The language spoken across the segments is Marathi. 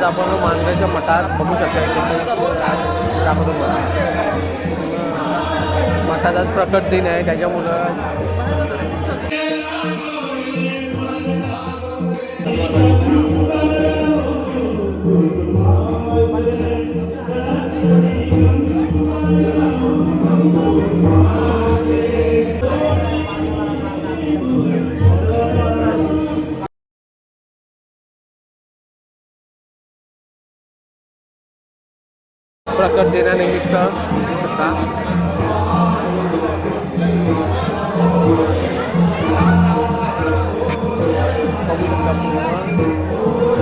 आपण मानगाच्या मठात बघू शकता दाखवतो मला मठात आज प्रकट दिन आहे त्याच्यामुळं प्रकट दिनानिमित्त बघू शकता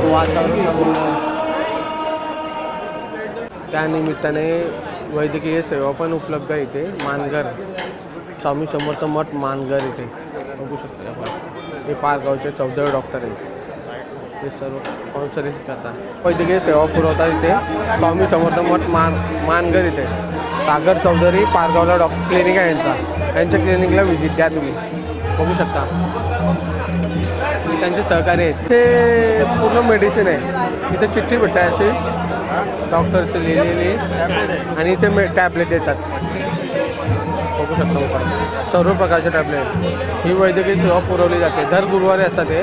वातावरण त्यानिमित्ताने वैद्यकीय सेवा पण उपलब्ध आहे इथे मानगर स्वामी समर्थ मठ मानगर इथे बघू शकता आपण हे पारगावचे 14 डॉक्टर आहेत हे सर्व काउन्सलिंग करतात वैद्यकीय सेवा पुरवतात इथे स्वामी समर्थ मठ मानगर इथे सागर चौधरी पारगावला क्लिनिक आहे यांच्या क्लिनिकला व्हिजिट द्या तुम्ही बघू शकता त्यांचे सहकारी आहेत ते पूर्ण मेडिसिन आहे इथे चिठ्ठी भेटते अशी डॉक्टरची लिहिलेली आणि इथे टॅबलेट येतात बघू शकता सर्व प्रकारचे टॅबलेट ही वैद्यकीय सेवा पुरवली जाते दर गुरुवारी असतात ते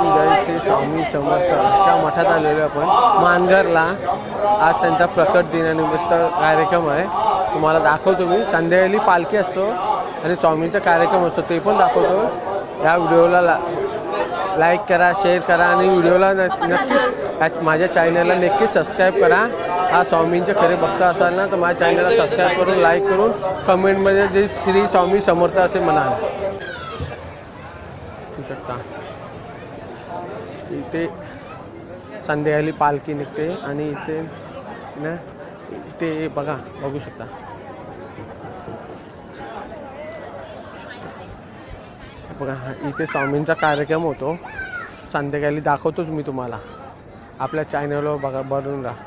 जय श्री स्वामी समर्थ त्या मठात आलेलो आपण मानगरला आज त्यांचा प्रकट दिनानिमित्त कार्यक्रम आहे तुम्हाला दाखवतो मी. संध्याकाळी पालखी असतो आणि स्वामींचा कार्यक्रम असतो ते पण दाखवतो. या व्हिडिओला लाईक करा, शेअर करा आणि व्हिडिओला नक्कीच माझ्या चॅनलला नक्कीच सबस्क्राईब करा. हा स्वामींचे खरे भक्त असाल ना तर माझ्या चॅनलला सबस्क्राईब करून लाईक करून कमेंटमध्ये जे श्री स्वामी समर्थ असे म्हणाल. होऊ शकता इथे संध्याकाळी पालखी निघते आणि इथे ना इथे बघू शकता. बघा इथे स्वामींचा कार्यक्रम होतो. संध्याकाळी दाखवतोच मी तुम्हाला. आपल्या चॅनलवर बनवून राहा.